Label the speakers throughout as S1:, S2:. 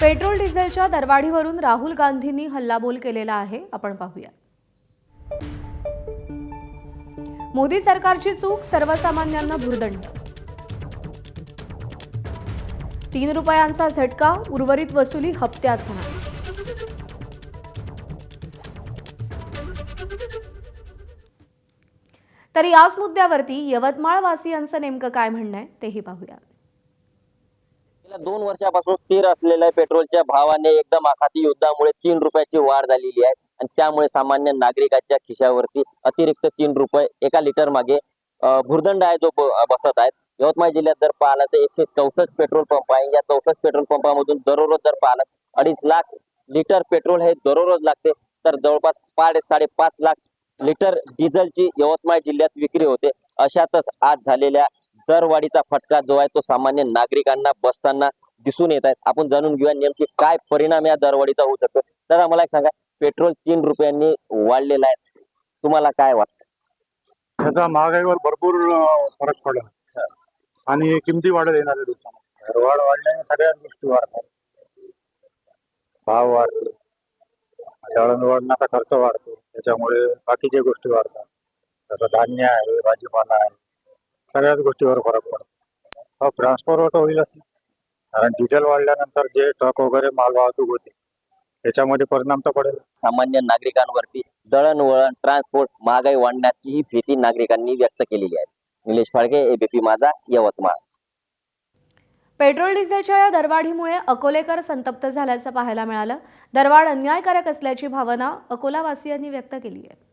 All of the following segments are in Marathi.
S1: पेट्रोल डिझेलच्या दरवाढीवरून राहुल गांधींनी हल्लाबोल केलेला आहे. आपण पाहूया. मोदी सरकारची चूक, सर्वसामान्यांना भुर्दंड. 3 रुपयांचा झटका, उर्वरित वसुली हप्त्यात होणार. तर याच मुद्द्यावरती यवतमाळ वासियांचं नेमकं काय म्हणणं आहे तेही पाहूया.
S2: गेल्या 2 वर्षापासून स्थिर असलेल्या पेट्रोलच्या भावाने एकदम आखाती युद्धामुळे 3 रुपयाची वाढ झालेली आहे आणि त्यामुळे सामान्य नागरिकांच्या खिशावरती अतिरिक्त 3 रुपये एका लिटर मागे भुर्दंड आहे जो बसत आहेत. यवतमाळ जिल्ह्यात जर पाहिलं तर 164 पेट्रोल पंप आहे. या 64 पेट्रोल पंपामधून दररोज जर पाहिलं 2.5 लाख लिटर पेट्रोल हे दररोज लागते, तर जवळपास 5.5 लाख लिटर डिझेलची यवतमाळ जिल्ह्यात विक्री होते. अशातच आज झालेल्या दरवाढीचा फटका जो आहे तो सामान्य नागरिकांना बसताना दिसून येत आहेत. आपण जाणून घेऊया नेमकी काय परिणाम या दरवाढीचा होऊ शकतो. तर मला एक सांगा, पेट्रोल 3 रुपयांनी वाढलेला आहे, तुम्हाला काय वाटतं?
S3: त्याचा महागाईवर भरपूर फरक पडेल आणि किमती वाढत येणाऱ्या दिवसामध्ये. दरवाढ वाढल्याने सगळ्याच गोष्टी वाढतात, भाव वाढते, दळणवळणाचा खर्च वाढतो, त्याच्यामुळे बाकीच्या गोष्टी वाढतात. जसं धान्य आहे, भाजीपाला आहे, सगळ्याच गोष्टीवर फरक पडतो. ट्रान्सपोर्ट होईलच नाही, कारण डिझेल वाढल्यानंतर जे ट्रक वगैरे माल वाहतूक होते त्याच्यामध्ये परिणाम तर पडेल.
S2: सामान्य नागरिकांवरती दळणवळण, ट्रान्सपोर्ट, महागाई वाढण्याची ही भीती नागरिकांनी व्यक्त केलेली आहे. निलेश फाळके, एबीपी माझा, यवतमाळ.
S1: पेट्रोल डिझेलच्या या दरवाढीमुळे अकोलेकर संतप्त झाल्याचं पाहायला मिळालं. दरवाढ अन्यायकारक असल्याची भावना अकोलावासियांनी व्यक्त केली आहे.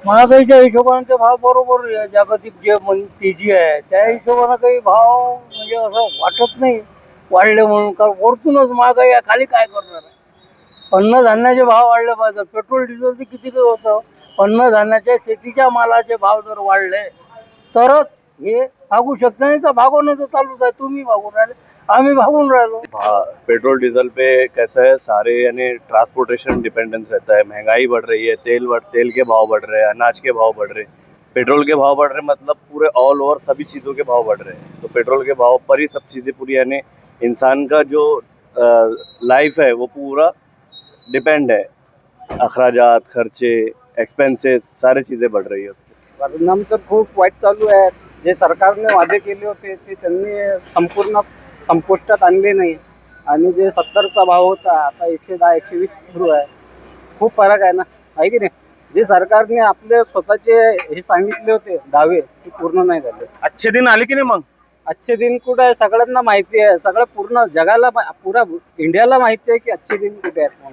S4: महागाईच्या हिशोबाने भाव बरोबर जागतिक जे तेजी आहे त्या हिशोबाने काही भाव म्हणजे असं वाटत नाही वाढले म्हणून. कारण वरतूनच महागाई आहे, खाली काय करणार आहे. अन्नधान्याचे भाव वाढले पाहिजे. पेट्रोल डिझेलचे किती काही होतं, अन्नधान्याच्या शेतीच्या मालाचे भाव जर वाढले तरच हे भागू शकत, नाही तर भागवणं तर चालूच आहे. तुम्ही भागून राहिले, आम्ही भागून राहिलो.
S5: पेट्रोल डीजल पे कैसा है, सारे यानी ट्रांसपोर्टेशन डिपेंडेंस रहता है. महंगाई बढ़ रही है, तेल के भाव बढ़ रहे हैं, अनाज के भाव बढ़ रहे हैं, पेट्रोल के भाव बढ़ रहे हैं, मतलब पूरे ऑल ओवर सभी चीज़ों के भाव बढ़ रहे हैं. तो पेट्रोल के भाव पर ही सब चीज़ें पूरी, यानी इंसान का जो लाइफ है वो पूरा डिपेंड है. अखराजात, खर्चे, एक्सपेंसेस, सारी चीज़ें बढ़ रही है.
S4: परिणाम तर खूप वाईट चालू आहे. जे सरकारने वादे केले होते ते त्यांनी संपूर्ण संपुष्टात आणले नाही. आणि जे 70चा भाव होता आता 110, 120 सुरू आहे. खूप फरक आहे ना, आहे की नाही. जे सरकारने आपले स्वतःचे हे सांगितले होते दावे ते पूर्ण नाही झाले.
S5: अच्छे दिन आले की नाही मग?
S4: अच्छे दिन कुठे आहे सगळ्यांना माहिती आहे. सगळं पूर्ण जगाला, पुरा इंडियाला माहिती आहे की अच्छे दिन कुठे आहेत.